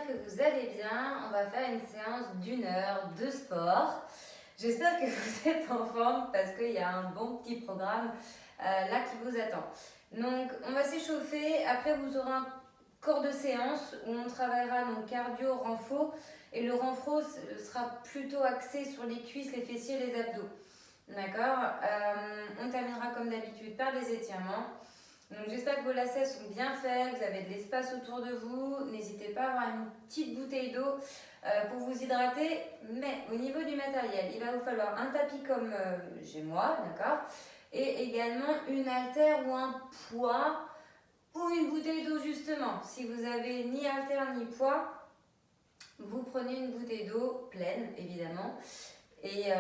j'espère que vous allez bien. On va faire une séance d'1 heure de sport. J'espère que vous êtes en forme parce qu'il y a un bon petit programme là qui vous attend. Donc on va s'échauffer, après vous aurez un corps de séance où on travaillera donc cardio, renfo, et le renfo sera plutôt axé sur les cuisses, les fessiers et les abdos. D'accord. On terminera comme d'habitude par des étirements. Donc j'espère que vos lacets sont bien faits, que vous avez de l'espace autour de vous. N'hésitez pas à avoir une petite bouteille d'eau pour vous hydrater. Mais au niveau du matériel, il va vous falloir un tapis comme j'ai moi, d'accord, et également une haltère ou un poids ou une bouteille d'eau justement. Si vous avez ni haltère ni poids, vous prenez une bouteille d'eau pleine évidemment. Et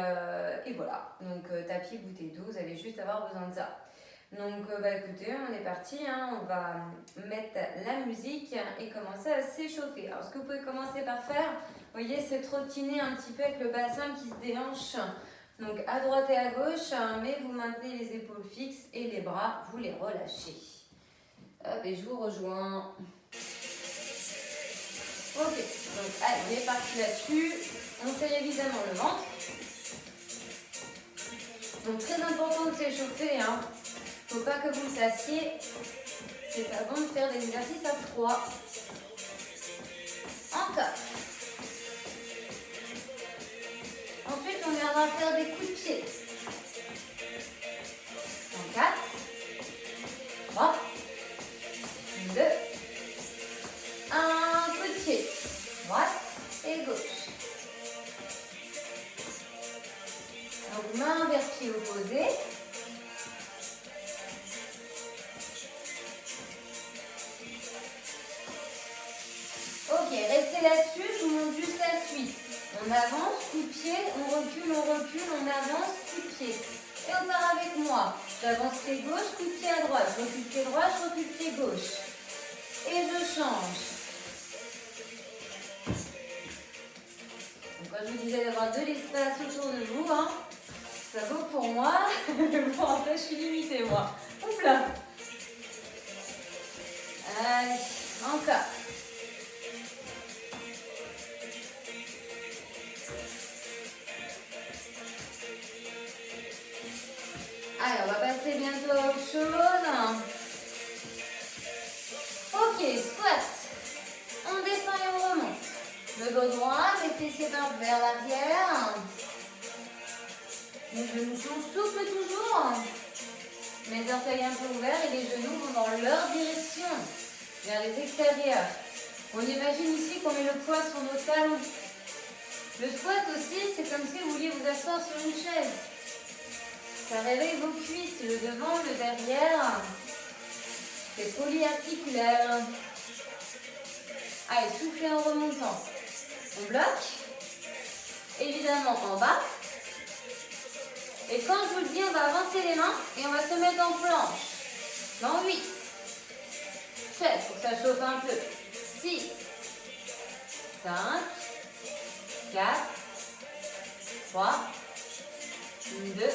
voilà, donc tapis, bouteille d'eau, vous allez juste avoir besoin de ça. Donc écoutez, on est parti, hein, on va mettre la musique et commencer à s'échauffer. Alors ce que vous pouvez commencer par faire, vous voyez, c'est trottiner un petit peu avec le bassin qui se déhanche. Donc à droite et à gauche, mais vous maintenez les épaules fixes et les bras, vous les relâchez. Hop, et je vous rejoins. Ok, donc allez, on est parti là-dessus. On serre évidemment le ventre. Donc très important de s'échauffer, hein. Faut pas que vous le tassiez. C'est pas bon de faire des exercices à froid. Encore. Ensuite, on viendra faire des coups de pied. En 4, 3, 2, 1, coup de pied. Droite et gauche. Donc main vers pied opposé. Ok, restez là-dessus, je vous montre juste la suite. On avance, coup de pied, on recule, on avance, coup de pied. Et on part avec moi. J'avance pied gauche, coup de pied à droite. Je recule pied droit, je recule pied gauche. Et je change. Donc, quand je vous disais d'avoir de l'espace autour de vous, hein, ça vaut pour moi. Bon, après, je suis limitée, moi. Hop là. Allez, encore. Allez, on va passer bientôt à autre chose. Ok, squat. On descend et on remonte. Le dos droit, les fessiers partent vers l'arrière. Les genoux sont souples toujours. Mes orteils un peu ouverts et les genoux vont dans leur direction, vers les extérieurs. On imagine ici qu'on met le poids sur nos talons. Le squat aussi, c'est comme si vous vouliez vous asseoir sur une chaise. Ça réveille vos cuisses, le devant, le derrière. C'est polyarticulaire. Allez, soufflez en remontant. On bloque. Évidemment en bas. Et quand je vous le dis, on va avancer les mains et on va se mettre en planche. Dans 8, 7, pour que ça chauffe un peu. 6, 5, 4, 3, 2,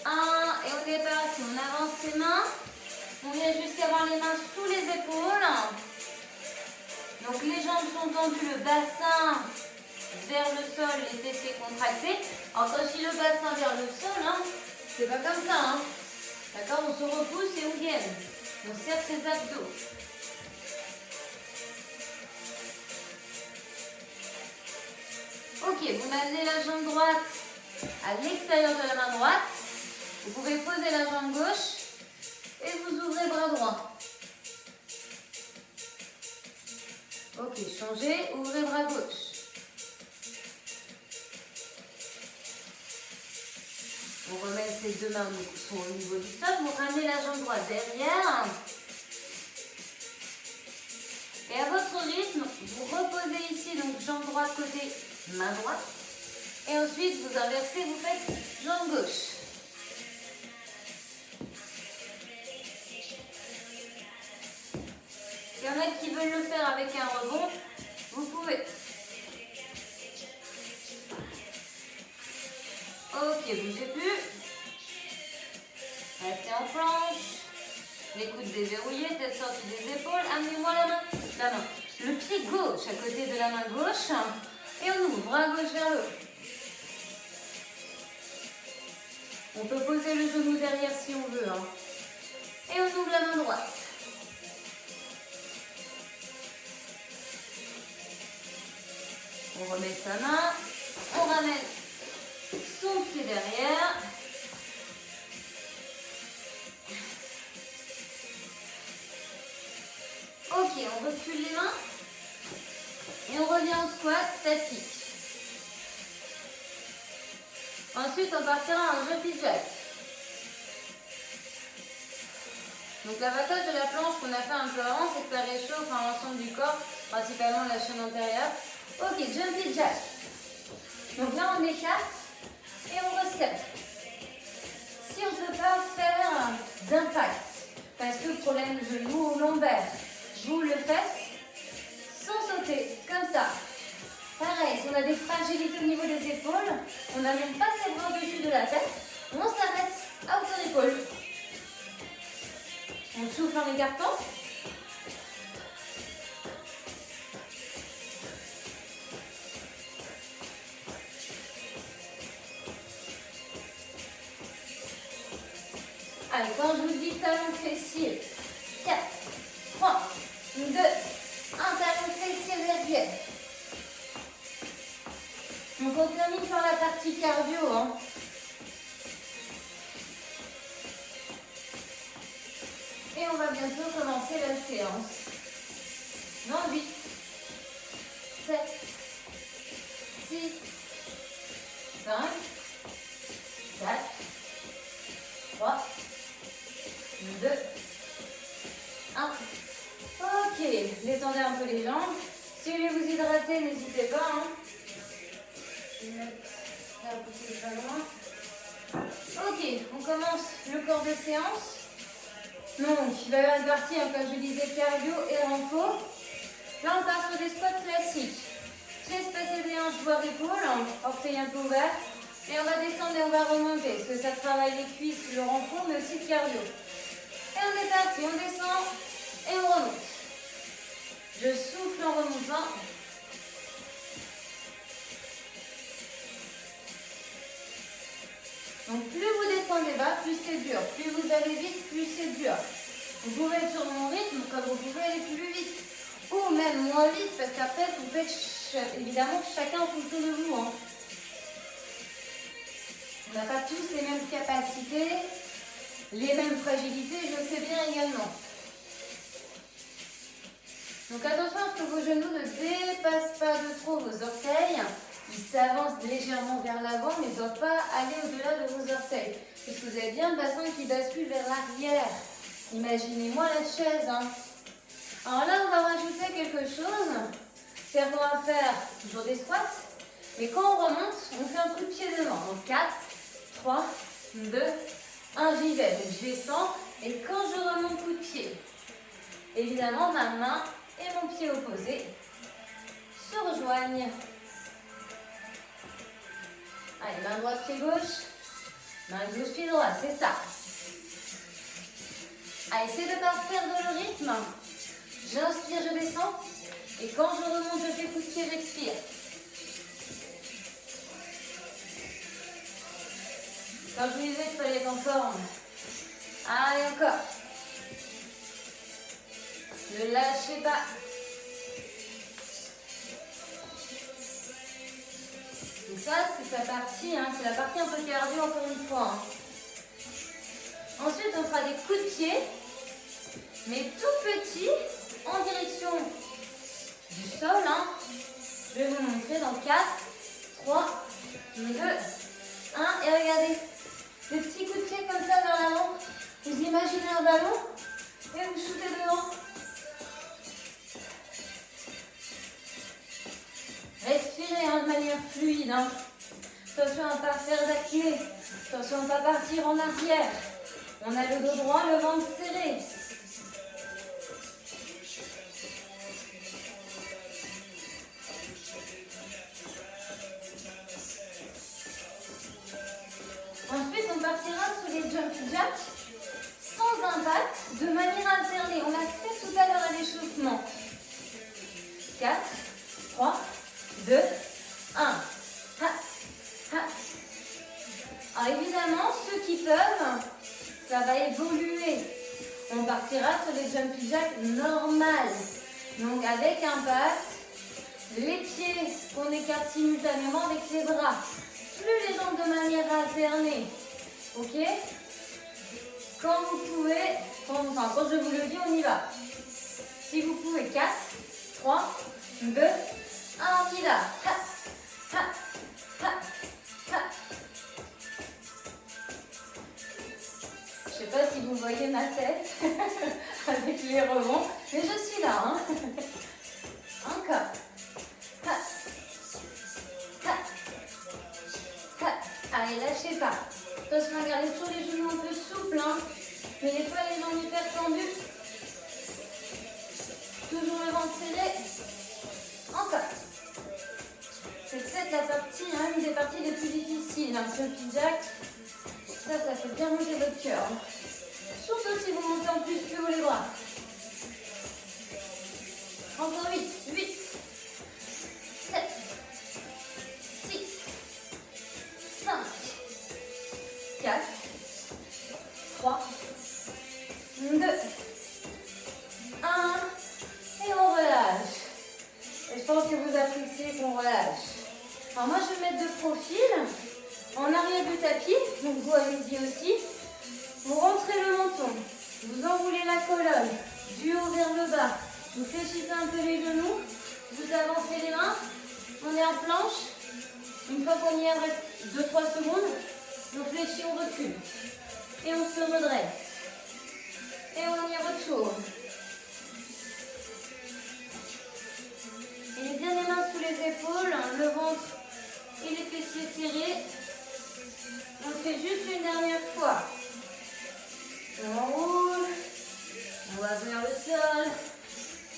1, et on est parti, on avance ses mains, on vient jusqu'à avoir les mains sous les épaules, donc les jambes sont tendues, le bassin vers le sol, les fessiers contractés. Alors quand je dis le bassin vers le sol, hein, c'est pas comme ça, hein. D'accord, on se repousse et on gaine, on serre ses abdos. Ok, vous maintenez la jambe droite à l'extérieur de la main droite. Vous pouvez poser la jambe gauche et vous ouvrez bras droit. Ok, changez, ouvrez bras gauche. On remet ces deux mains sont au niveau du sol. Vous ramenez la jambe droite derrière. Et à votre rythme, vous reposez ici, donc jambe droite côté main droite. Et ensuite, vous inversez, vous faites jambe gauche. S'il y en a qui veulent le faire avec un rebond, vous pouvez. Ok, bougez plus. Restez en planche. Les coudes déverrouillés, tête sortie des épaules. Amenez-moi la main. le pied gauche à côté de la main gauche. Et on ouvre, bras gauche vers le haut. On peut poser le genou derrière si on veut. Hein. Et on ouvre la main droite. On remet sa main. On ramène son pied derrière. Ok, on recule les mains. Et on revient au squat statique. Ensuite, on partira en jumpy jack. Donc l'avantage de la planche qu'on a fait un peu avant, c'est que ça réchauffe l'ensemble du corps, principalement la chaîne antérieure. Ok, jumpy jack. Donc là, on écarte et on resserre. Si on ne peut pas faire d'impact, parce que problème genou ou lombaire, vous le faites sans sauter, comme ça. Pareil, si on a des fragilités au niveau des épaules, on n'amène pas ses bras au-dessus de la tête, on s'arrête à hauteur d'épaule. On souffle en écartant. Allez, quand je vous dis talon fessier, 4, 3, 2, 1, talon fessier verrière. Donc on termine par la partie cardio. Hein. Et on va bientôt commencer la séance. Dans 8, 7, 6, 5, 4, 3, 2, 1. Ok, détendez un peu les jambes. Si vous voulez vous hydrater, n'hésitez pas. Hein. Ok, on commence le corps de séance. Donc, il va y avoir une partie, comme je disais, cardio et renfort. Là, on part sur des squats classiques. Très spacé des hanches, voire épaules, orteils un peu ouverts. Et on va descendre et on va remonter, parce que ça travaille les cuisses, le renfort, mais aussi le cardio. Et on est parti, on descend et on remonte. Je souffle en remontant. Donc plus vous descendez bas, plus c'est dur. Plus vous allez vite, plus c'est dur. Vous pouvez être sur mon rythme, comme vous pouvez aller plus vite. Ou même moins vite, parce qu'après, vous faites évidemment chacun en fonction de vous. Hein. On n'a pas tous les mêmes capacités, les mêmes fragilités, je le sais bien également. Donc attention à ce que vos genoux ne dépassent pas de trop vos orteils. Ils s'avancent légèrement vers l'avant, mais ne doivent pas aller au-delà de vos orteils. Parce que vous avez bien le bassin qui bascule vers l'arrière. Imaginez-moi la chaise. Hein. Alors là, on va rajouter quelque chose. C'est qu'on va faire toujours des squats. Mais quand on remonte, on fait un coup de pied devant. Donc 4, 3, 2, 1, j'y vais. Donc je descends. Et quand je remonte, coup de pied. Évidemment, ma main et mon pied opposé se rejoignent. Allez, main droite, pied gauche. Main gauche, pied droit, c'est ça. Allez, essayez de ne pas perdre le rythme. J'inspire, je descends. Et quand je remonte, je fais coup de pied, j'expire. Quand je vous disais qu'il fallait être en forme. Allez, encore. Ne lâchez pas. Donc ça, c'est sa partie, hein, c'est la partie un peu cardio encore une fois. Hein. Ensuite, on fera des coups de pied, mais tout petits, en direction du sol. Hein. Je vais vous montrer dans 4, 3, 2, 1. Et regardez, des petits coups de pied comme ça vers l'avant. Vous imaginez un ballon et vous shootez devant. Respirez hein, de manière fluide. Hein. Attention à ne pas faire d'acné. Attention à ne pas partir en arrière. On a le dos droit, le ventre serré. Ensuite, on partira sur les jumpy jacks sans impact, de manière alternée. On l'a fait tout à l'heure à l'échauffement. partira sur les jumping jacks normales. Donc avec impact, les pieds qu'on écarte simultanément avec les bras. Plus les jambes de manière alternée. Ok? Quand vous pouvez, quand je vous le dis, on y va. Si vous pouvez, 4, 3, 2, 1, on y va. Ha, ha, ha, ha. Je ne sais pas si vous voyez ma tête avec les rebonds, mais je suis là. Hein. Encore. Ha, ha, ha. Allez, lâchez pas. Attention à garder toujours les genoux un peu souples, hein. Mais les poids, les jambes hyper tendues. Toujours le ventre serré. Encore. C'est peut-être la partie, hein, une des parties les plus difficiles. Un jumping jack. Ça fait bien monter votre cœur. Surtout si vous montez en plus haut les bras. Encore 8, 8, 7, 6, 5, 4, 3, 2, 1. Et on relâche. Et je pense que vous appréciez qu'on relâche. Alors moi, je vais mettre de profil. En arrière du tapis, donc vous allez-y aussi. Vous rentrez le menton, vous enroulez la colonne, du haut vers le bas. Vous fléchissez un peu les genoux, vous avancez les mains. On est en planche. Une fois qu'on y est, 2-3 secondes, on fléchit, on recule. Et on se redresse. Et on y retourne. Et bien les mains sous les épaules, le ventre et les fessiers serrés. On fait juste une dernière fois. On enroule. On va vers le sol.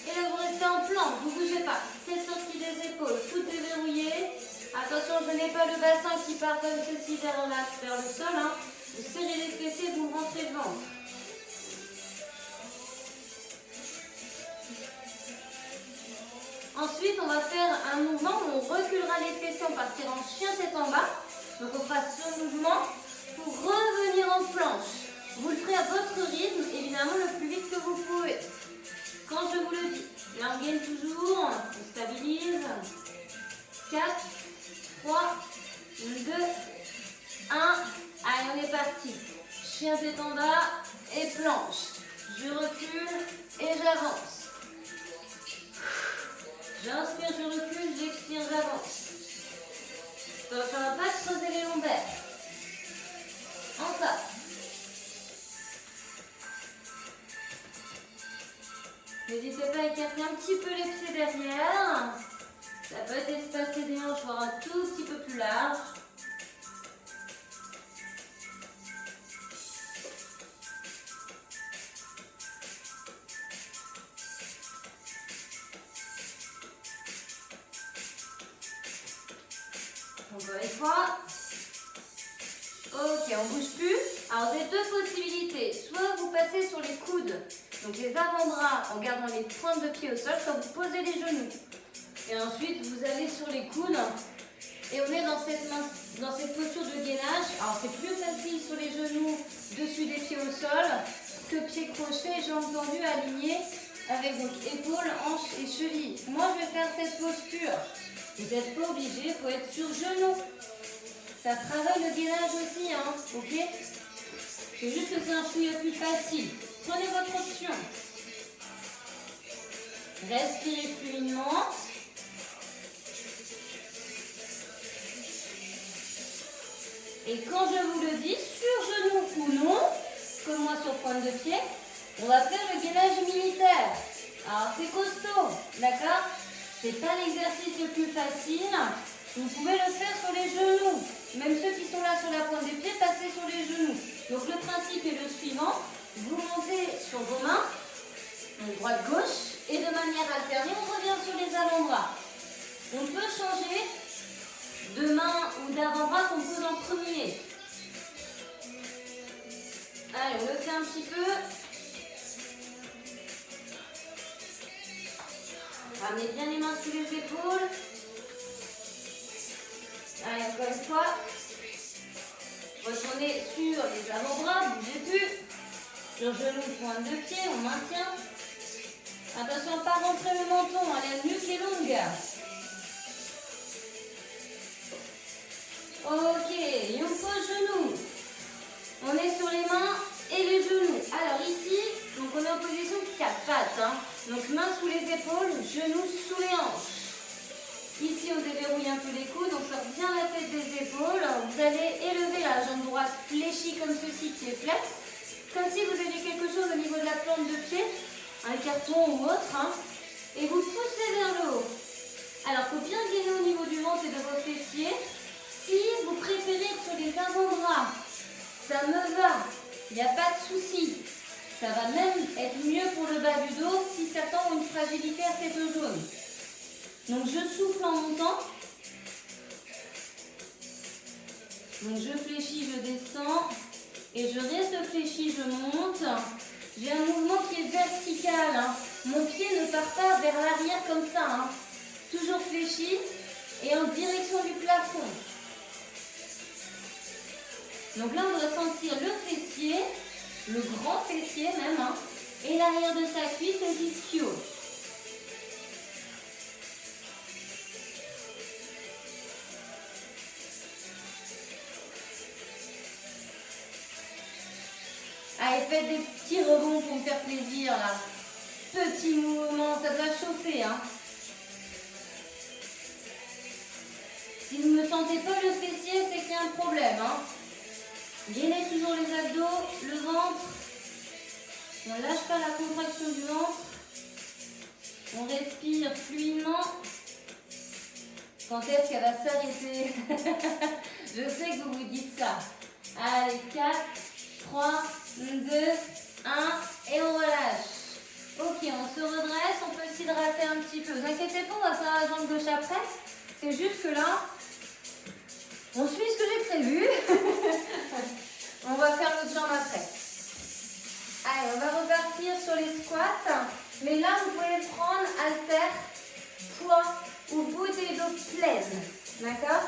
Et là, vous restez en planche. Vous ne bougez pas. Tête sortie des épaules. Tout est verrouillé. Attention, je n'ai pas le bassin qui part comme ceci vers le sol. Hein. Vous serrez les fessiers, vous rentrez le ventre. Ensuite, on va faire un mouvement où on reculera les fessiers. On partira en chien tête en bas. Donc on fera ce mouvement pour revenir en planche. Vous le ferez à votre rythme, évidemment le plus vite que vous pouvez. Quand je vous le dis, là on gagne toujours, on stabilise. 4, 3, 2, 1. Allez, on est parti. Chien tête en bas et planche. Je recule et j'avance. J'inspire, je recule, j'expire, j'avance. Ça ne va pas creuser les lombaires. Encore. N'hésitez pas à écarter un petit peu les pieds derrière. Ça peut être espacer des hanches, voire un tout petit peu plus large. Encore une fois. Ok, on ne bouge plus. Alors, vous avez deux possibilités. Soit vous passez sur les coudes, donc les avant-bras en gardant les pointes de pied au sol, soit vous posez les genoux. Et ensuite, vous allez sur les coudes et on est dans cette posture de gainage. Alors, c'est plus facile sur les genoux, dessus des pieds au sol, que pieds crochets, jambes tendues, alignées, avec donc épaules, hanches et chevilles. Moi, je vais faire cette posture. Vous n'êtes pas obligé, il faut être sur genoux. Ça travaille le gainage aussi, hein, ok? C'est juste que c'est un chouïa plus facile. Prenez votre option. Respirez fluidement. Et quand je vous le dis, sur genou ou non, comme moi sur pointe de pied, on va faire le gainage militaire. Alors c'est costaud, d'accord? C'est pas l'exercice le plus facile. Vous pouvez le faire sur les genoux. Même ceux qui sont là sur la pointe des pieds, passez sur les genoux. Donc le principe est le suivant. Vous montez sur vos mains, droite-gauche, et de manière alternée, on revient sur les avant-bras. On peut changer de main ou d'avant-bras qu'on pose en premier. Allez, on le fait un petit peu. Ramenez bien les mains sous les épaules. Allez, encore une fois. Retournez sur les avant-bras, bougez plus. Sur genou, pointe de pied, on maintient. Attention, pas rentrer le menton, hein, la nuque est longue. Ok, et on pose genou. On est sur les mains et les genoux. Alors ici, donc on est en position 4 pattes. Hein. Donc mains sous les épaules, genoux sous les hanches. Ici, on déverrouille un peu les coudes, on sort bien la tête des épaules. Vous allez élever la jambe droite fléchie comme ceci, qui est flex. Comme si vous aviez quelque chose au niveau de la plante de pied, un carton ou autre. Hein, et vous poussez vers le haut. Alors, il faut bien gainer au niveau du ventre et de vos fessiers. Si vous préférez être sur les avant-bras, ça me va, il n'y a pas de souci. Ça va même être mieux pour le bas du dos si certains ont une fragilité à cette zone. Donc je souffle en montant. Donc je fléchis, je descends. Et je reste fléchi, je monte. J'ai un mouvement qui est vertical. Hein. Mon pied ne part pas vers l'arrière comme ça. Hein. Toujours fléchi et en direction du plafond. Donc là, on doit sentir le fessier, le grand fessier même, hein, et l'arrière de sa cuisse, les ischios. Allez, faites des petits rebonds pour me faire plaisir, là. Petits mouvements, ça doit chauffer, hein. Si vous ne sentez pas le fessier, c'est qu'il y a un problème, hein. Gainez toujours les abdos, le ventre. On ne lâche pas la contraction du ventre. On respire fluidement. Quand est-ce qu'elle va s'arrêter? Je sais que vous vous dites ça. Allez, 4, 3, 2, 1 et on relâche. Ok, on se redresse, on peut s'hydrater un petit peu. Ne vous inquiétez pas, on va faire la jambe gauche après. C'est juste que là, on suit ce que j'ai prévu. On va faire l'autre jambe après. Allez, on va repartir sur les squats. Mais là, vous pouvez prendre haltère, poids ou bouteille d'eau pleine. D'accord?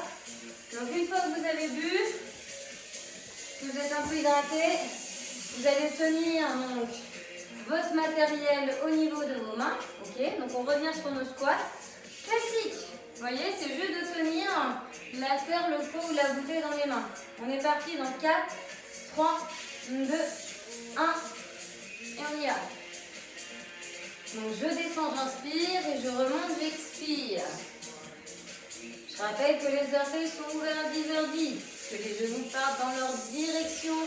Donc, une fois que vous avez bu, que vous êtes un peu hydraté, vous allez tenir donc, votre matériel au niveau de vos mains. Ok? Donc, on revient sur nos squats. Classique. Vous voyez, c'est juste de tenir la terre, le pot ou la bouteille dans les mains. On est parti dans 4, 3, 2, 1 et on y va. Donc je descends, j'inspire et je remonte, j'expire. Je rappelle que les orteils sont ouverts à 10h10, que les genoux partent dans leur direction.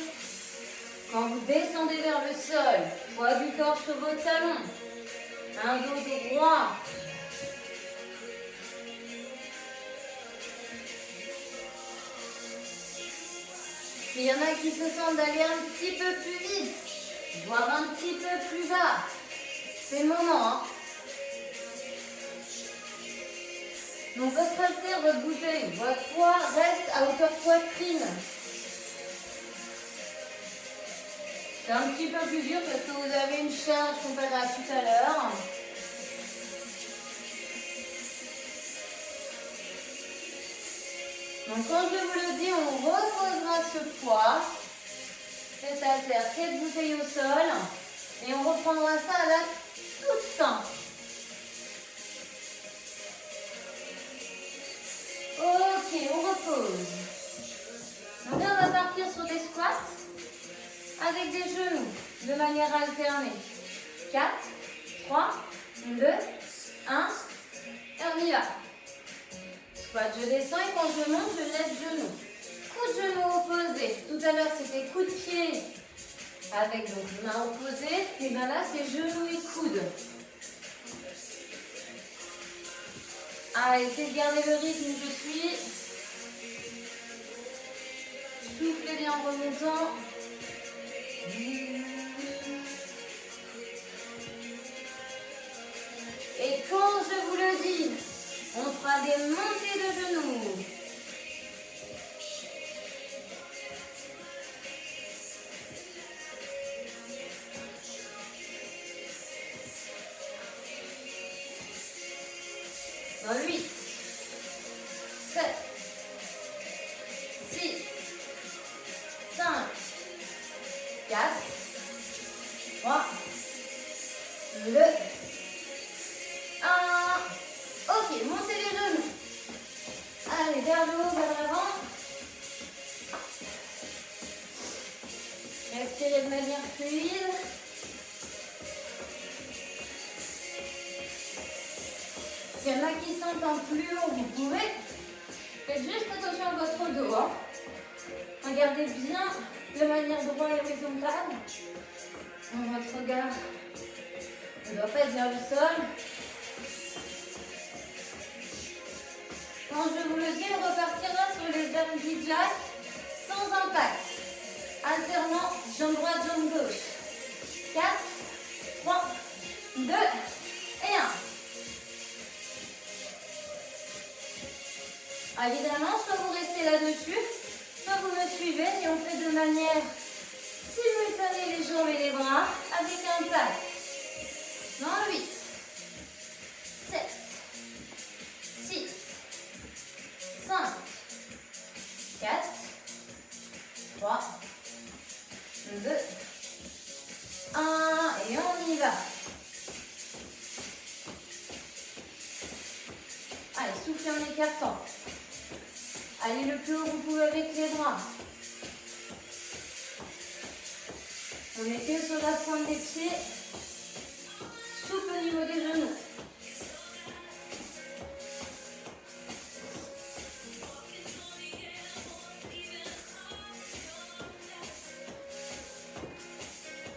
Quand vous descendez vers le sol, poids du corps sur vos talons, un dos droit. S'il y en a qui se sentent d'aller un petit peu plus vite, voire un petit peu plus bas, c'est le moment. Hein. Donc votre haltère, votre bouteille, votre poids reste à hauteur poitrine. C'est un petit peu plus dur parce que vous avez une charge comparée à tout à l'heure. Donc quand je vous le dis, on reposera ce poids, cette haltère, cette bouteille au sol, et on reprendra ça à la toute fin. Ok, on repose. Donc là, on va partir sur des squats avec des genoux de manière alternée. 4, 3, 2, 1, et on y va. Squat, je descends et quand je monte, je lève genou. Coup de genou opposé. Tout à l'heure, c'était coup de pied avec donc main opposée. Et bien là, c'est genou et coude. Allez, essayez de garder le rythme où je suis. Soufflez bien en remontant. Et quand je vous le dis, on fera des montées de genoux. Dans 8, 7, 6, 5, 4, 2, 1. Ok, montez les genoux. Allez, vers le haut, vers l'avant. Respirez de manière fluide. S'il y en a qui sentent en plus haut, vous pouvez. Faites juste attention à votre dos. Hein. Regardez bien de manière droite et horizontale. Votre regard ne doit pas être vers le sol. Quand je vous le dis, on repartira sur les jumping jacks sans impact. Alternant jambe droite, jambe gauche. 4, 3, 2 et 1. Évidemment, soit vous restez là-dessus, soit vous me suivez et on fait de manière simultanée les jambes et les bras avec impact. Dans 8, 7, 6, 5, 4, 3, 2, 1 et on y va. Allez, soufflez en écartant. Allez le plus haut que vous pouvez avec les bras. On est que sur la pointe des pieds, souple au niveau des genoux.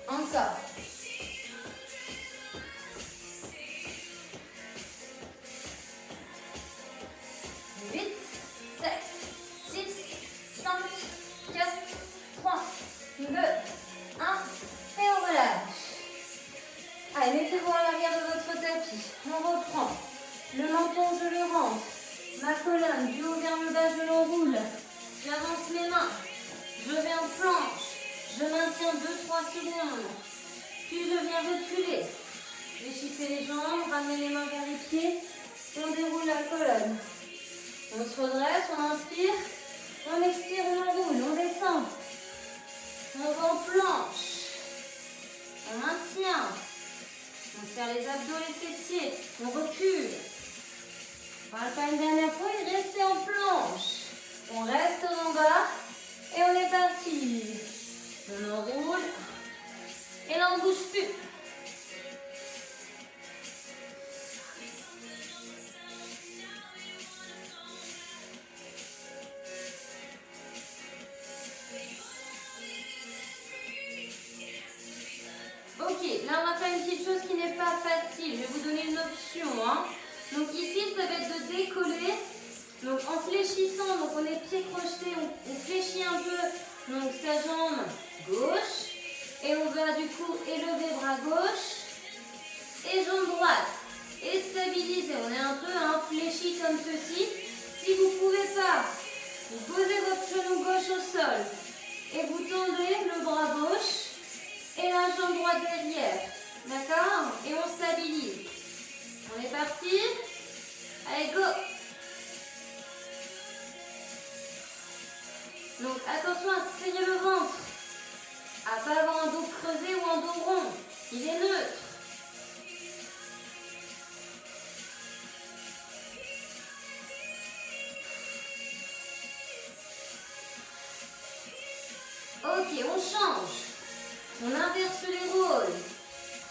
Encore. 8, 7, 6, 5, 4, 3, 2, 1 et on relâche. Allez, mettez-vous à l'arrière de votre tapis. On reprend. Le menton, je le rentre. Ma colonne, du haut vers le bas, je l'enroule. J'avance mes mains. Je vais en planche. Je maintiens 2-3 secondes. Puis je viens reculer. Fléchissez les jambes, ramenez les mains vers les pieds. On déroule la colonne. On se redresse, on inspire. On expire, on enroule, on descend. On va en planche. On maintient. On serre les abdos, les fessiers. On recule. On va le faire une dernière fois et restez en planche. On reste en bas et on est parti. On enroule. Et là, on ne bouge plus. Ok, là on va faire une petite chose qui n'est pas facile. Je vais vous donner une option. Hein. Donc ici, ça va être de décoller. Donc en fléchissant, donc on est pieds crochetés, on fléchit un peu donc sa jambe gauche. Et on va du coup élever bras gauche et jambe droite. Et stabiliser. On est un peu fléchi comme ceci. Si vous ne pouvez pas, vous posez votre genou gauche au sol. Et vous tendez le bras gauche et la jambe droite derrière. D'accord? Et on stabilise. On est parti? Allez, go! Donc attention à serrer le ventre. À ne pas avoir un dos creusé ou un dos rond. Il est neutre. Ok, on change. On inverse les rôles.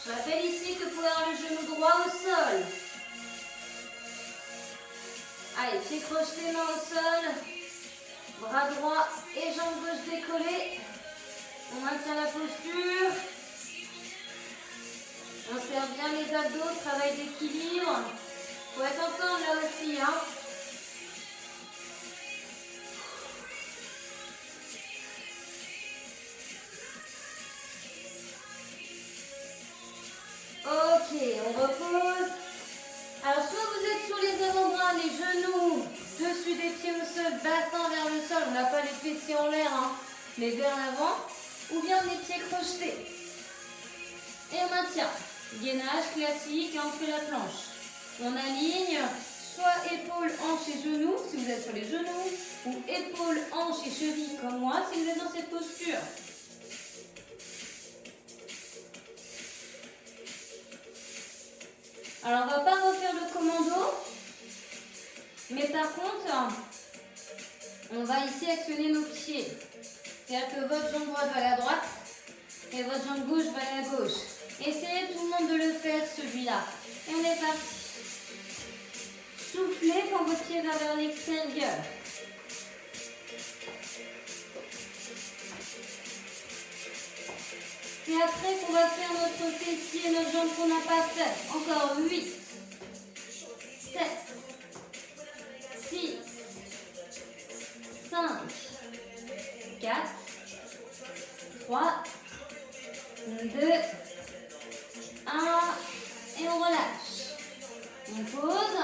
Je rappelle ici que vous pouvez avoir le genou droit au sol. Allez, pieds crochetés, mains au sol. Bras droit et jambe gauche décollée. On maintient la posture. On serre bien les abdos, travail d'équilibre. Il faut être en forme là aussi. Hein. Ok, on repose. Alors, soit vous êtes sur les avant-bras, les genoux dessus des pieds au sol, bassin vers le sol. On n'a pas les fessiers en l'air, hein, mais vers l'avant. Ou bien les pieds crochetés. Et on maintient. Gainage classique et on fait la planche. On aligne soit épaules, hanches et genoux, si vous êtes sur les genoux, ou épaules, hanches et chevilles comme moi, si vous êtes dans cette posture. Alors, on ne va pas refaire le commando, mais par contre, on va ici actionner nos pieds. C'est-à-dire que votre jambe droite va aller à droite et votre jambe gauche va aller à gauche. Essayez tout le monde de le faire, celui-là. Et on est parti. Soufflez quand votre pied va vers l'extérieur. C'est après qu'on va faire notre fessier et notre jambe qu'on n'a pas fait. Encore 8, 7, 6, 5, 4, 3, 2, 1. Et on relâche. On pose.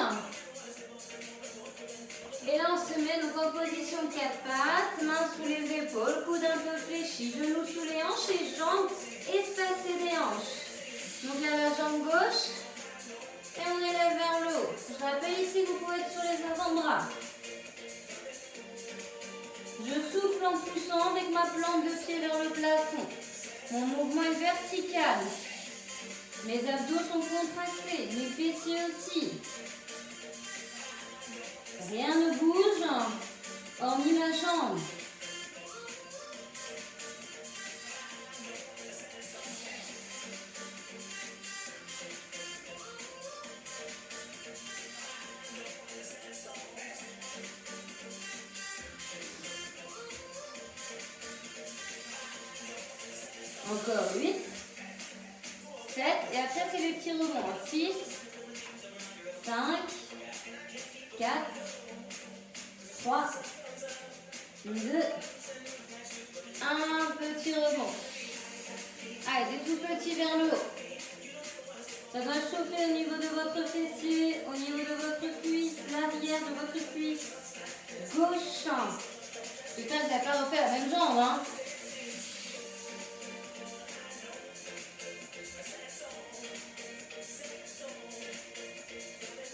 Et là, on se met donc en position 4 pattes, mains sous les épaules, coude un peu fléchi, genoux sous les hanches et jambes espacées des hanches. Donc là, la jambe gauche et on élève vers le haut. Je rappelle ici, vous pouvez être sur les avant-bras. Je souffle en poussant avec ma plante de pied vers le plafond. Mon mouvement est vertical. Mes abdos sont contractés, mes fessiers aussi. Rien ne bouge, hormis ma jambe. Encore 8, 7, et après c'est les petits rebonds. 6, 5, 4, 3, 2, 1, petit rebond. Allez, des tout petits vers le haut. Ça doit chauffer au niveau de votre fessier, au niveau de votre cuisse, l'arrière de votre cuisse gauche. Putain, je n'ai pas refait la même jambe, hein.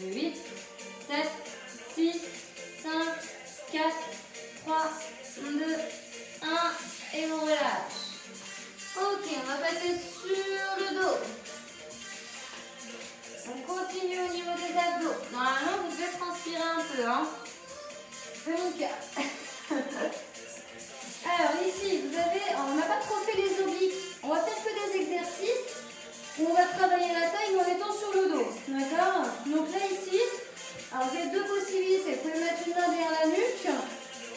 8, 7, 6, 5, 4, 3, 2, 1 et on relâche. Ok, on va passer sur le dos. On continue au niveau des abdos. Normalement, vous devez transpirer un peu, hein. C'est mon cas. Alors ici, vous avez, on n'a pas trop fait les obliques. On va faire que des exercices où on va travailler la taille en étant sur le dos. D'accord? Donc là ici, alors vous avez deux possibilités. Vous pouvez mettre une main derrière la nuque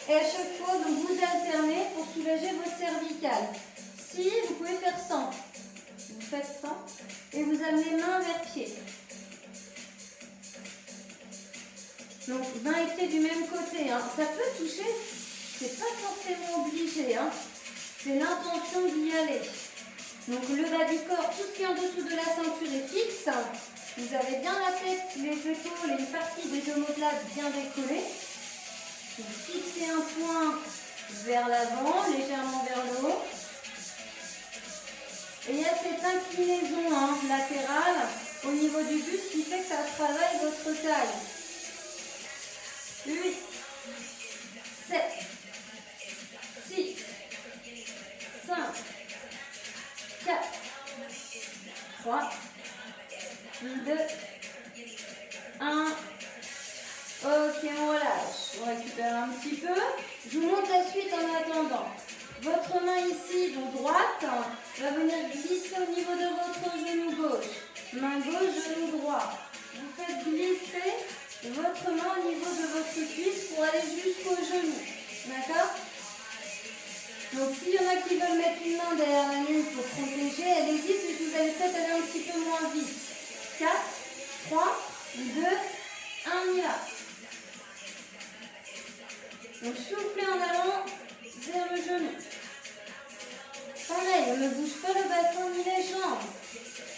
et à chaque fois donc, vous alternez pour soulager vos cervicales. Si vous pouvez faire 100, vous faites 100 et vous amenez main vers pied. Donc main et pied du même côté. Hein. Ça peut toucher, c'est pas forcément obligé. Hein. C'est l'intention d'y aller. Donc le bas du corps, tout ce qui est en dessous de la ceinture est fixe. Vous avez bien la tête, les épaules et une partie des omoplates bien décollées. Vous fixez un point vers l'avant, légèrement vers le haut. Et il y a cette inclinaison latérale au niveau du buste qui fait que ça travaille votre taille. 8, 7, 6, 5, 4, 3, 2, 1. Ok, on relâche. On récupère un petit peu. Je vous montre la suite en attendant. Votre main ici, donc droite, va venir glisser au niveau de votre genou gauche. Main gauche, genou droit. Vous faites glisser votre main au niveau de votre cuisse pour aller jusqu'au genou. D'accord? Donc s'il y en a qui veulent mettre une main derrière la nuque pour protéger, allez-y, si vous allez peut-être aller un petit peu moins vite. 4, 3, 2, 1, on y va. Donc soufflez en allant vers le genou. Pareil, on ne bouge pas le bassin ni les jambes.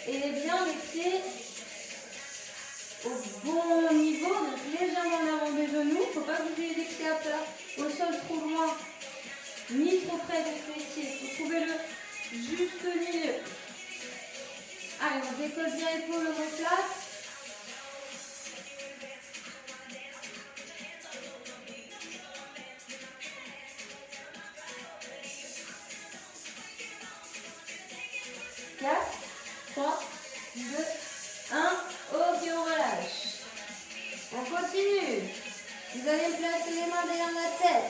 Et bien les pieds au bon niveau, donc légèrement en avant des genoux. Il ne faut pas bouger les pieds à plat au sol trop loin, ni trop près des fessiers. Il faut trouver le juste milieu. Allez, on décolle bien l'épaule, omoplate. Quatre, 3, 2, 1. Ok, tête.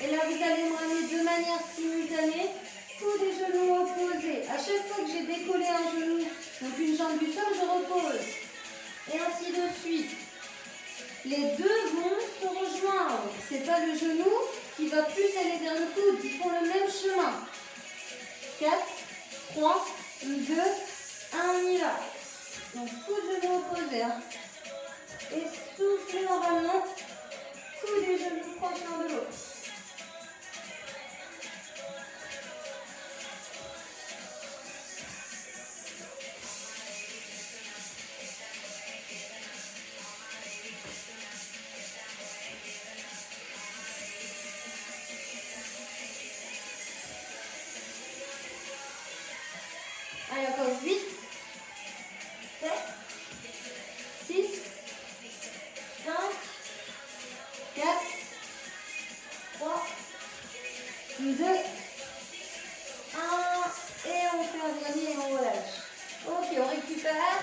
Et là, vous allez me ramener de manière simultanée. Coudes et genoux opposés. À chaque fois que j'ai décollé un genou, donc une jambe du sol, je repose. Et ainsi de suite. Les deux vont se rejoindre. Ce n'est pas le genou qui va plus aller vers le coude. Ils font le même chemin. 4, 3, 2, 1, on y va. Donc, coude, genou opposés. Hein. Et soufflez en ramenant. Coude et genoux proches l'un de l'autre. Allez, encore 8, 7, 6, 5, 4, 3, 2, 1. Et on fait un dernier et on relâche. Ok, on récupère.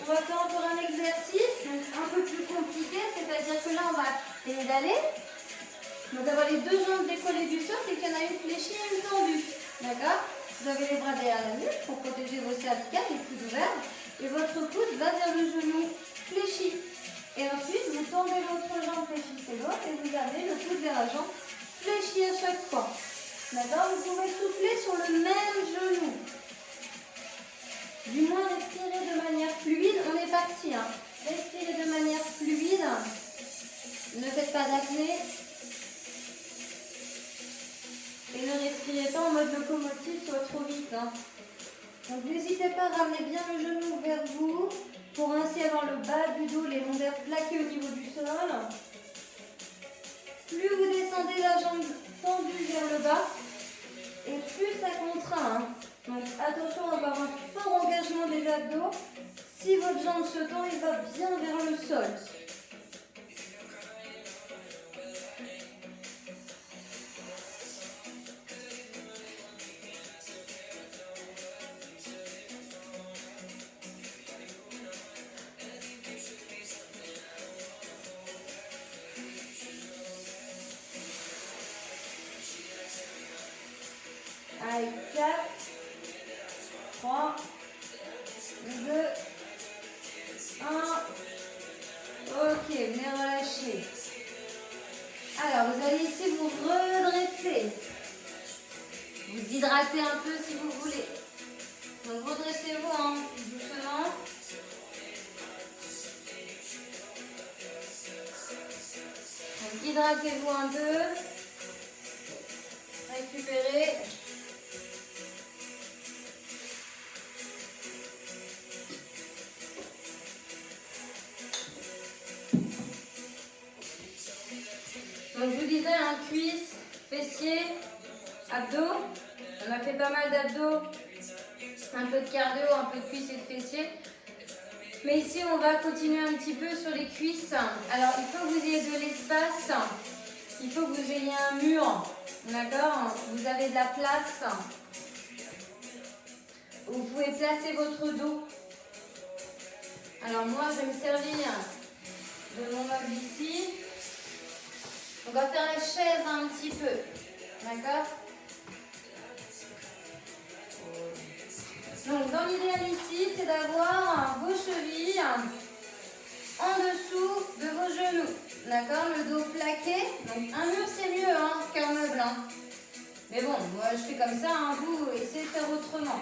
On va faire encore un exercice, donc un peu plus compliqué, c'est-à-dire que là, on va pédaler. Donc avoir les deux jambes décollées du sol, c'est qu'il y en a une fléchie et une tendue. D'accord? Vous avez les bras derrière la nuque pour protéger vos cervicales, les coudes ouverts. Et votre coude va vers le genou fléchi. Et ensuite, vous tendez l'autre jambe, fléchissez l'autre et vous amenez le coude vers la jambe fléchie à chaque fois. D'accord? Vous pouvez souffler sur le même genou. Du moins, respirez de manière fluide. On est parti. Hein. Respirez de manière fluide. Ne faites pas d'apnée. Et ne respirez pas en mode locomotive, soit trop vite. Hein. Donc n'hésitez pas à ramener bien le genou vers vous pour ainsi avoir le bas du dos, les lombaires plaqués au niveau du sol. Plus vous descendez la jambe tendue vers le bas, et plus ça contraint. Hein. Donc attention à avoir un fort engagement des abdos. Si votre jambe se tend, il va bien vers le sol. Allez, 4, 3, 2, 1. Ok, venez relâcher. Alors, vous allez ici vous redresser. Vous hydratez un peu si vous voulez. Donc, redressez-vous hein, doucement. Donc, hydratez-vous un peu. Récupérez. Donc je vous disais, un cuisse, fessier, abdos. On a fait pas mal d'abdos, un peu de cardio, un peu de cuisse et de fessier. Mais ici, on va continuer un petit peu sur les cuisses. Alors, il faut que vous ayez de l'espace. Il faut que vous ayez un mur. D'accord? Vous avez de la place. Vous pouvez placer votre dos. Alors moi, je vais me servir de mon meuble ici. On va faire la chaise un petit peu. D'accord? Donc, dans l'idéal ici, c'est d'avoir vos chevilles en dessous de vos genoux. D'accord? Le dos plaqué. Donc, un mur, c'est mieux hein, qu'un meuble. Hein. Mais bon, moi, je fais comme ça. Hein, vous, essayez de faire autrement.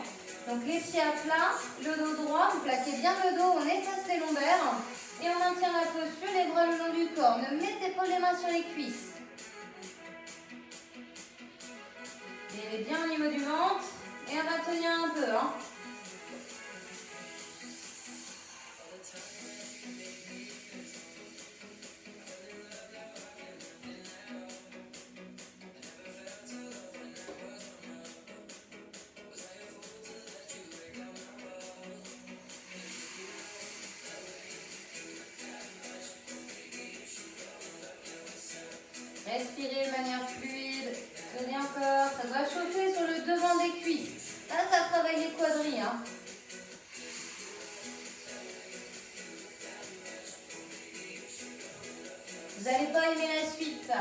Donc, les pieds à plat, le dos droit. Vous plaquez bien le dos, on efface les lombaires. Et on maintient la posture, les bras le long du corps. Ne mettez pas les mains sur les cuisses. Et bien au niveau du ventre. Et on va tenir un peu. Hein. Respirez de manière fluide. Tenez encore. Ça doit chauffer sur le devant des cuisses. Là, ça travaille les quadrilles. Hein. Vous Vous n'allez pas aimer la suite.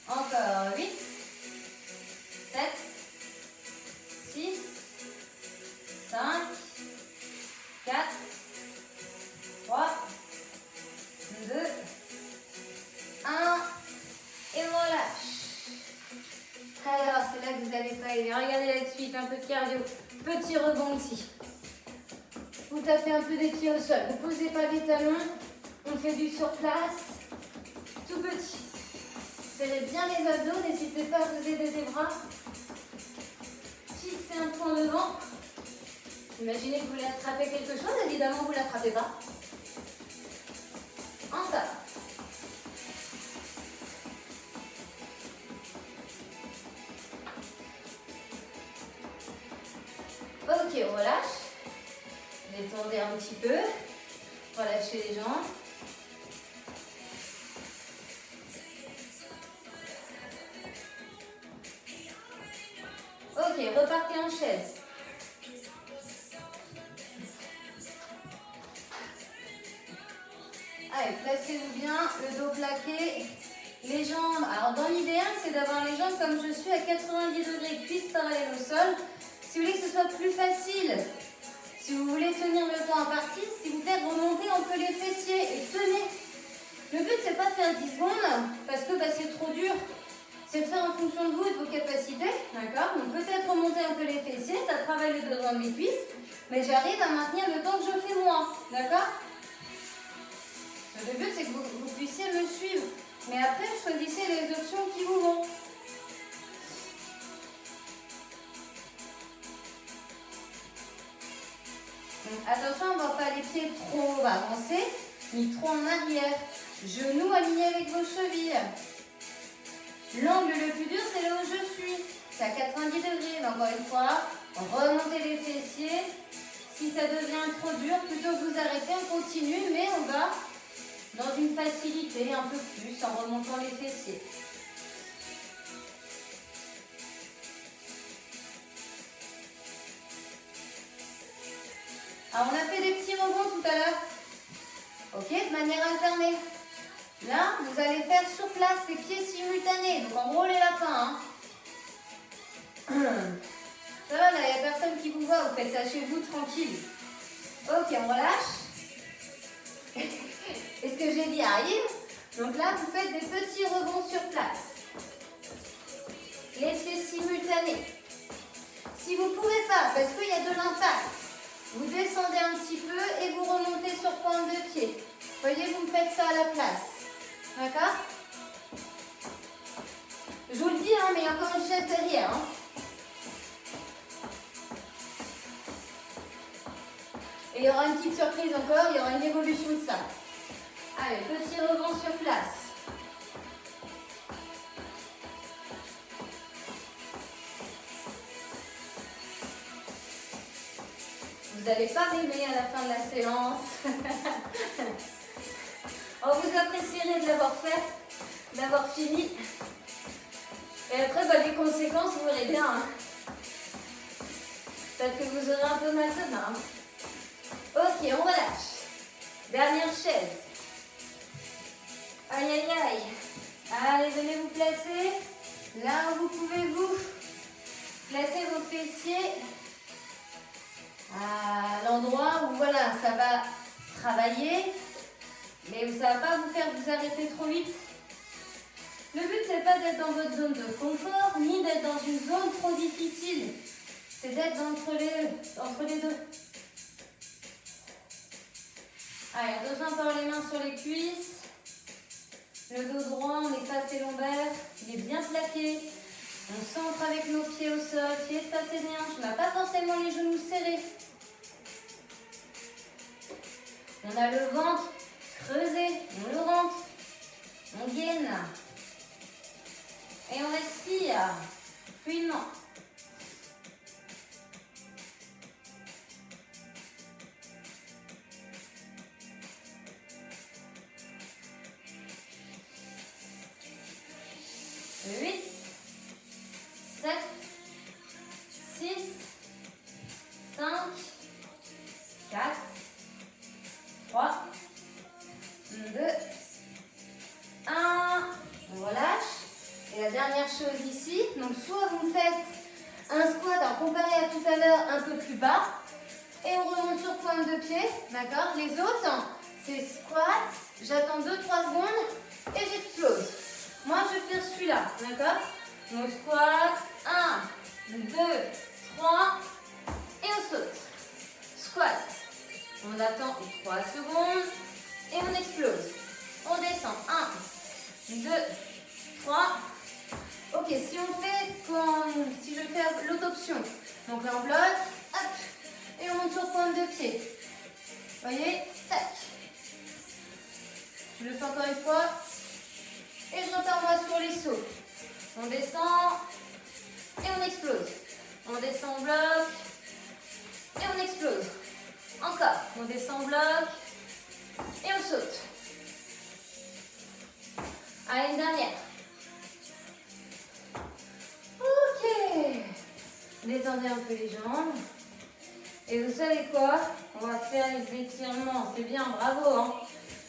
Encore 8, 7, 6, 5, 4, 3, 2, 1. Et voilà. Alors, c'est là que vous n'avez pas aimé. Regardez la suite, un peu de cardio. Petit rebond ici. Vous tapez un peu des pieds au sol. Vous ne posez pas les talons. On fait du sur place. Tout petit. Serrez bien les abdos. N'hésitez pas à vous aider des bras. Fixez un point devant. Imaginez que vous voulez attraper quelque chose. Évidemment, vous ne l'attrapez pas. Encore. Ok, on relâche. Détendez un petit peu. Relâchez les jambes. Ok, repartez en chaise. Allez, placez-vous bien, le dos plaqué, les jambes. Alors dans l'idéal, c'est d'avoir les jambes comme je suis à 90 degrés, cuisses parallèles au sol. Si vous voulez que ce soit plus facile, si vous voulez tenir le temps imparti, s'il vous plaît, remontez un peu les fessiers et tenez. Le but, c'est pas de faire 10 secondes parce que c'est trop dur. C'est de faire en fonction de vous et de vos capacités. D'accord? Donc peut-être remonter un peu les fessiers, ça travaille le devant de mes cuisses, mais j'arrive à maintenir le temps que je fais moi. D'accord? Le but, c'est que vous puissiez me suivre. Mais après, choisissez les options qui vous vont. Donc, attention, on ne va pas les pieds trop avancés, ni trop en arrière. Genoux alignés avec vos chevilles. L'angle le plus dur, c'est là où je suis. C'est à 90 degrés. Mais encore une fois, remontez les fessiers. Si ça devient trop dur, plutôt que vous arrêtez, on continue, mais on va dans une facilité un peu plus en remontant les fessiers. Alors on a fait des petits rebonds tout à l'heure. Ok, de manière alternée. Là, vous allez faire sur place les pieds simultanés. Donc en gros les lapins. Ça va, là, il n'y a personne qui vous voit. Vous faites ça chez vous tranquille. Ok, on relâche. Et ce que j'ai dit arrive. Donc là, vous faites des petits rebonds sur place. Les pieds simultanés. Si vous ne pouvez pas, parce qu'il y a de l'impact, vous descendez un petit peu et vous remontez sur pointe de pied. Vous voyez, vous me faites ça à la place. D'accord? Je vous le dis, mais il y a encore une chaise derrière. Et il y aura une petite surprise encore, il y aura une évolution de ça. Allez, petit rebond sur place. Vous n'allez pas m'aimer à la fin de la séance. Vous apprécierez de l'avoir fait, d'avoir fini. Et après, les conséquences, vous verrez bien. Peut-être que vous aurez un peu mal demain. Ok, on relâche. Dernière chaise. Aïe, aïe, aïe. Allez, venez vous placer. Là où vous pouvez vous placer vos fessiers à l'endroit où, voilà, ça va travailler. Mais ça ne va pas vous faire vous arrêter trop vite. Le but, c'est pas d'être dans votre zone de confort, ni d'être dans une zone trop difficile. C'est d'être entre les deux. Allez, attention par les mains sur les cuisses. Le dos droit, on efface les lombaires. Il est bien plaqué. On centre avec nos pieds au sol, pieds espacés des hanches. On n'a pas forcément les genoux serrés. On a le ventre creusé. On le rentre. On gaine. Et on respire fluidement. Huit, 7, 6, 5, chose ici. Donc soit vous faites un squat, alors comparé à tout à l'heure, un peu plus bas. Et on remonte sur pointe de pied, d'accord? Les autres, c'est squat, j'attends 2-3 secondes et j'explose. Moi, je vais faire celui-là, d'accord? Donc squat, 1, 2, 3 et on saute. Squat, on attend 3 secondes et on explose. On descend, 1, 2, 3. Ok, si on fait comme, si je fais l'autre option, donc là on bloque, hop, et on monte sur pointe de pied. Vous voyez, tac. Je le fais encore une fois. Et je repars moi sur les sauts. On descend et on explose. On descend, on bloque et on explose. Encore, on descend, on bloque et on saute. Allez, une dernière. Ok. Détendez un peu les jambes. Et vous savez quoi? On va faire les étirements. C'est bien, bravo. Hein,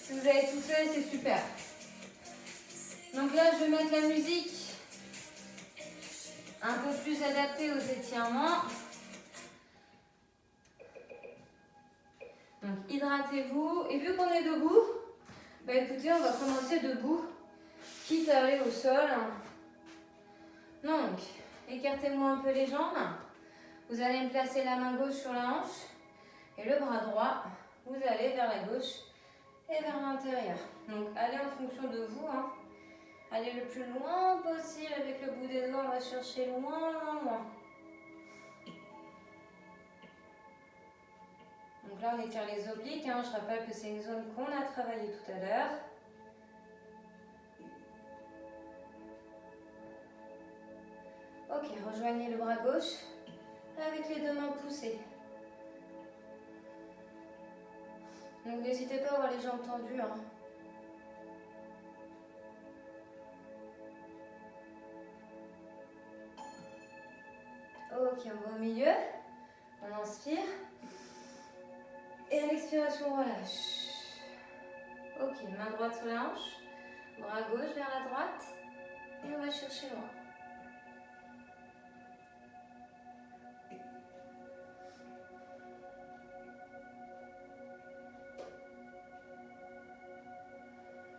si vous avez tout fait, c'est super. Donc là, je vais mettre la musique un peu plus adaptée aux étirements. Donc hydratez-vous. Et vu qu'on est debout, bah écoutez, on va commencer debout, quitte à aller au sol. Donc, écartez-moi un peu les jambes. Vous allez me placer la main gauche sur la hanche et le bras droit, vous allez vers la gauche et vers l'intérieur. Donc allez en fonction de vous. Hein. Allez le plus loin possible avec le bout des doigts, on va chercher loin, loin, loin. Donc là on étire les obliques, hein. Je rappelle que c'est une zone qu'on a travaillée tout à l'heure. Ok, rejoignez le bras gauche avec les deux mains poussées. Donc n'hésitez pas à avoir les jambes tendues. Hein. Ok, on va au milieu. On inspire. Et à l'expiration, on relâche. Ok, main droite sur la hanche. Bras gauche vers la droite. Et on va chercher loin.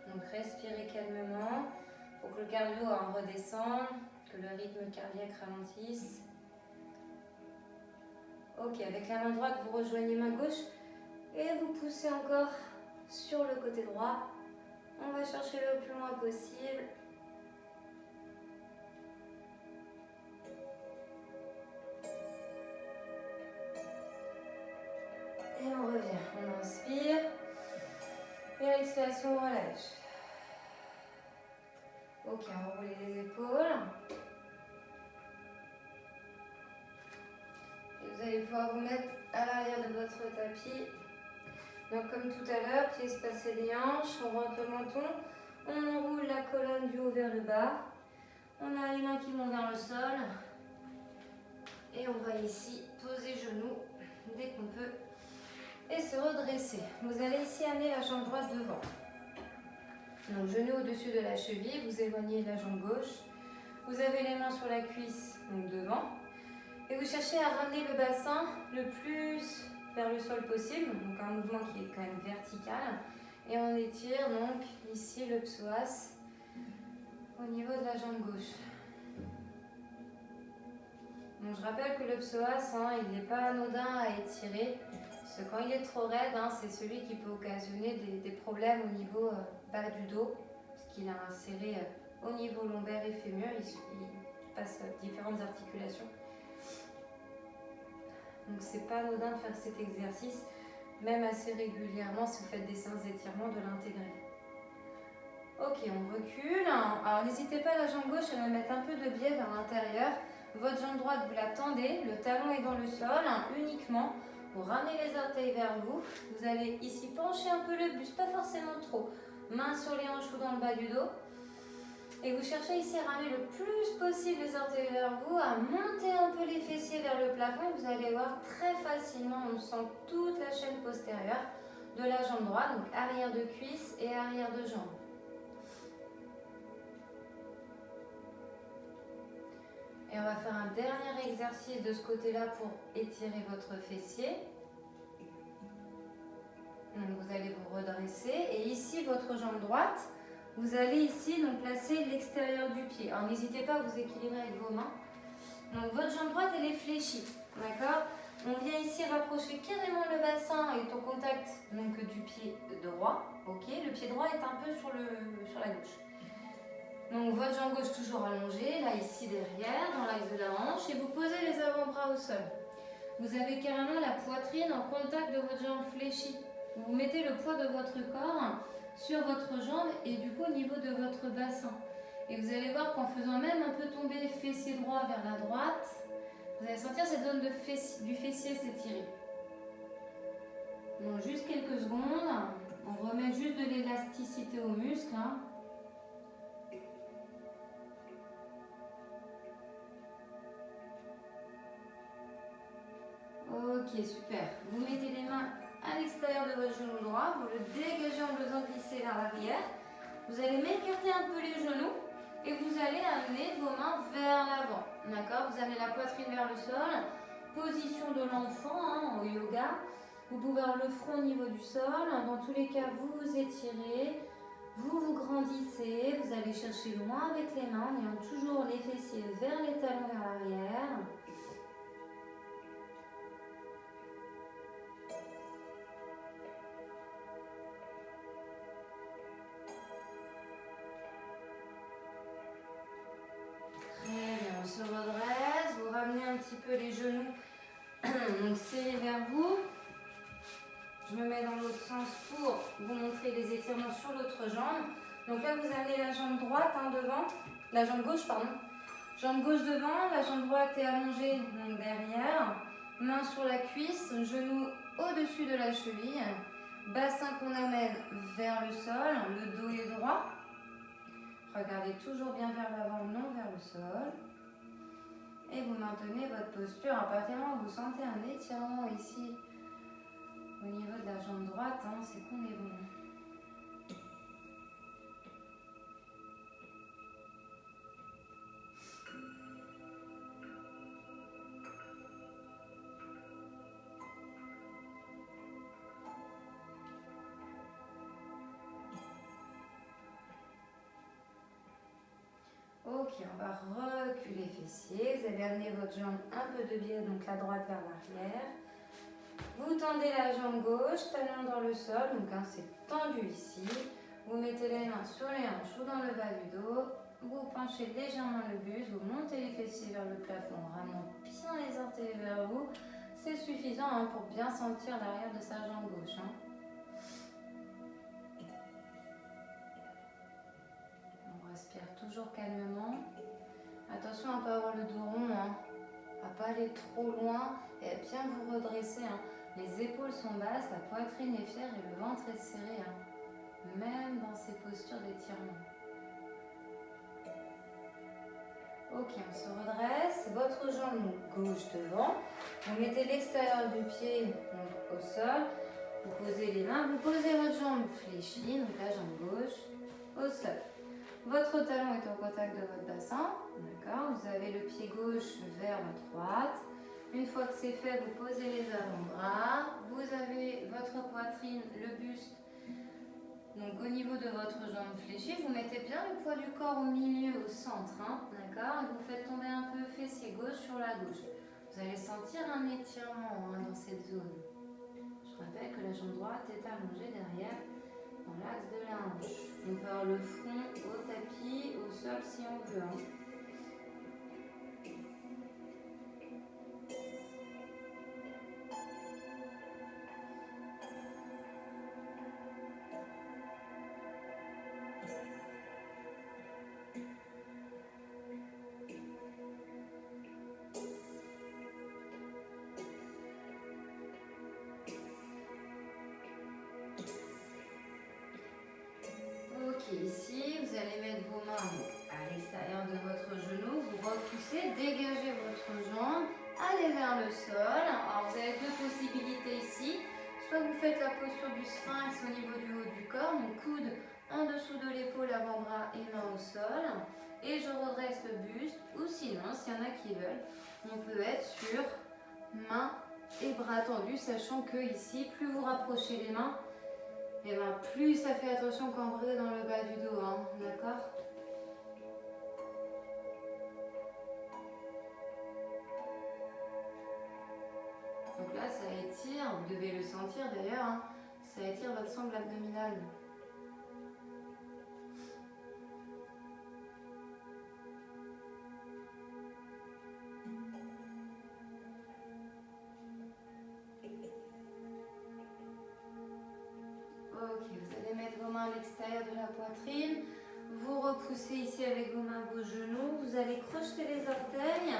Donc respirez calmement pour que le cardio redescende, que le rythme cardiaque ralentisse. Ok, avec la main droite, vous rejoignez main gauche et vous poussez encore sur le côté droit. On va chercher le plus loin possible. Et on revient, on inspire. Et à l'expiration, on relâche. Ok, enroulez les épaules. Et vous allez pouvoir vous mettre à l'arrière de votre tapis. Donc comme tout à l'heure, pieds espacés des hanches, on rentre le menton, on enroule la colonne du haut vers le bas. On a les mains qui montent vers le sol. Et on va ici poser genoux dès qu'on peut. Et se redresser. Vous allez ici amener la jambe droite devant. Donc genou au-dessus de la cheville, vous éloignez la jambe gauche. Vous avez les mains sur la cuisse, donc devant. Et vous cherchez à ramener le bassin le plus vers le sol possible. Donc un mouvement qui est quand même vertical. Et on étire donc ici le psoas au niveau de la jambe gauche. Donc je rappelle que le psoas, il n'est pas anodin à étirer. Parce que quand il est trop raide, c'est celui qui peut occasionner des problèmes au niveau bas du dos. Parce qu'il a inséré au niveau lombaire et fémur, il passe différentes articulations. Donc c'est pas anodin de faire cet exercice, même assez régulièrement si vous faites des séances d'étirement, de l'intégrer. Ok, on recule. Alors n'hésitez pas la jambe gauche à la mettre un peu de biais vers l'intérieur. Votre jambe droite, vous la tendez, le talon est dans le sol, uniquement. Vous ramenez les orteils vers vous. Vous allez ici pencher un peu le buste, pas forcément trop. Main sur les hanches ou dans le bas du dos. Et vous cherchez ici à ramener le plus possible les orteils vers vous, à monter un peu les fessiers vers le plafond. Vous allez voir très facilement, on sent toute la chaîne postérieure de la jambe droite, donc arrière de cuisse et arrière de jambe. Et on va faire un dernier exercice de ce côté-là pour étirer votre fessier. Donc vous allez vous redresser et ici votre jambe droite, vous allez ici donc placer l'extérieur du pied. Alors n'hésitez pas à vous équilibrer avec vos mains. Donc votre jambe droite elle est fléchie, d'accord? On vient ici rapprocher carrément le bassin et au contact donc, du pied droit, ok? Le pied droit est un peu sur la gauche. Donc votre jambe gauche toujours allongée, là ici derrière, dans l'axe de la hanche et vous posez les avant-bras au sol. Vous avez carrément la poitrine en contact de votre jambe fléchie. Vous mettez le poids de votre corps sur votre jambe et du coup au niveau de votre bassin. Et vous allez voir qu'en faisant même un peu tomber fessier droit vers la droite, vous allez sentir cette zone du fessier s'étirer. Donc juste quelques secondes, on remet juste de l'élasticité aux muscles. Hein. Ok, super. Vous mettez les mains à l'extérieur de votre genou droit, vous le dégagez en faisant glisser vers l'arrière. Vous allez m'écarter un peu les genoux et vous allez amener vos mains vers l'avant. D'accord? Vous amenez la poitrine vers le sol. Position de l'enfant hein, au yoga. Vous pouvez avoir le front au niveau du sol. Dans tous les cas, vous vous étirez. Vous vous grandissez. Vous allez chercher loin avec les mains en ayant toujours les fessiers vers les talons vers l'arrière. On se redresse, vous ramenez un petit peu les genoux, donc serrez vers vous. Je me mets dans l'autre sens pour vous montrer les étirements sur l'autre jambe. Donc là, vous amenez la jambe droite hein, devant, la jambe gauche, pardon. Jambe gauche devant, la jambe droite est allongée donc derrière. Main sur la cuisse, genou au-dessus de la cheville. Bassin qu'on amène vers le sol, le dos est droit. Regardez toujours bien vers l'avant, non vers le sol. Et vous maintenez votre posture. À partir du moment où vous sentez un étirement ici, au niveau de la jambe droite, hein, c'est qu'on est bon. Ok, on va reculer fessiers. Vous allez amener votre jambe un peu de biais, donc la droite vers l'arrière. Vous tendez la jambe gauche, talon dans le sol, donc hein, c'est tendu ici. Vous mettez les mains sur les hanches ou dans le bas du dos. Vous penchez légèrement le buste, vous montez les fessiers vers le plafond, ramenant bien les orteils vers vous. C'est suffisant hein, pour bien sentir l'arrière de sa jambe gauche. Hein. On respire toujours calmement. Attention à ne pas avoir le dos rond, hein, à ne pas aller trop loin et à bien vous redresser. Hein. Les épaules sont basses, la poitrine est fière et le ventre est serré, hein, même dans ces postures d'étirement. Ok, on se redresse. Votre jambe gauche devant. Vous mettez l'extérieur du pied donc, au sol. Vous posez les mains. Vous posez votre jambe fléchie, donc la jambe gauche, au sol. Votre talon est en contact de votre bassin. D'accord. Vous avez le pied gauche vers la droite. Une fois que c'est fait, vous posez les avant-bras. Vous avez votre poitrine, le buste. Donc au niveau de votre jambe fléchie, vous mettez bien le poids du corps au milieu, au centre, hein, d'accord? Et vous faites tomber un peu fessier gauche sur la gauche. Vous allez sentir un étirement hein, dans cette zone. Je rappelle que la jambe droite est allongée derrière, dans l'axe de la hanche. On peut avoir le front au tapis, au sol si on veut. Hein. Ici, vous allez mettre vos mains à l'extérieur de votre genou, vous repoussez, dégagez votre jambe, allez vers le sol. Alors vous avez deux possibilités ici, soit vous faites la posture du sphinx au niveau du haut du corps, donc coude en dessous de l'épaule, avant-bras et main au sol, et je redresse le buste, ou sinon s'il y en a qui veulent. On peut être sur mains et bras tendus, sachant que ici, plus vous rapprochez les mains, et ben plus ça fait attention cambrer dans le bas du dos, hein, d'accord? Donc là, ça étire, vous devez le sentir d'ailleurs, hein, ça étire votre sangle abdominale. Ok, vous allez mettre vos mains à l'extérieur de la poitrine. Vous repoussez ici avec vos mains vos genoux. Vous allez crocheter les orteils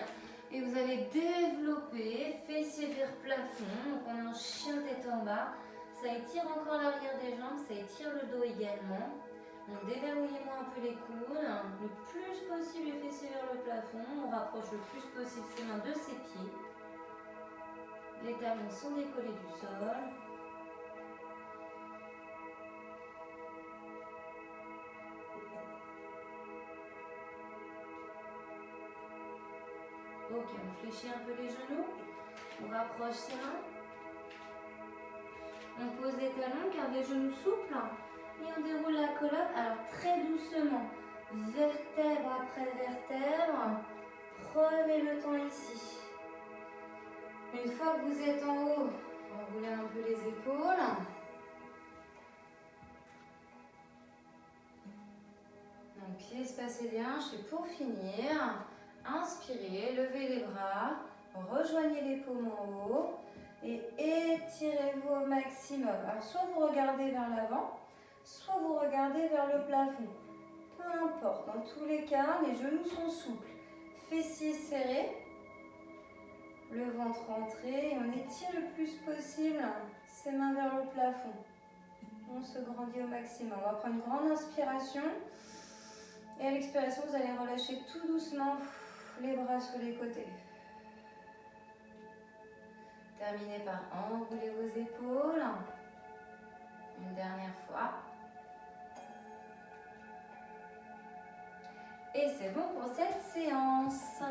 et vous allez développer, fessiers vers plafond. Donc on est en chien tête en bas. Ça étire encore l'arrière des jambes, ça étire le dos également. Donc déverrouillez-moi un peu les coudes. Le plus possible les fessiers vers le plafond. On rapproche le plus possible ses mains de ses pieds. Les talons sont décollés du sol. Ok, on fléchit un peu les genoux, on rapproche ses mains, on pose les talons, garde les genoux souples et on déroule la colonne, alors très doucement, vertèbre après vertèbre, prenez le temps ici. Une fois que vous êtes en haut, enroulez un peu les épaules. Donc pieds espacés des hanches et pour finir, inspirez, levez les bras, rejoignez les paumes en haut et étirez-vous au maximum. Alors soit vous regardez vers l'avant, soit vous regardez vers le plafond. Peu importe, dans tous les cas, les genoux sont souples. Fessiers serrés, le ventre rentré et on étire le plus possible ses mains vers le plafond. On se grandit au maximum. On va prendre une grande inspiration. Et à l'expiration, vous allez relâcher tout doucement les bras sur les côtés. Terminez par enrouler vos épaules. Une dernière fois. Et c'est bon pour cette séance.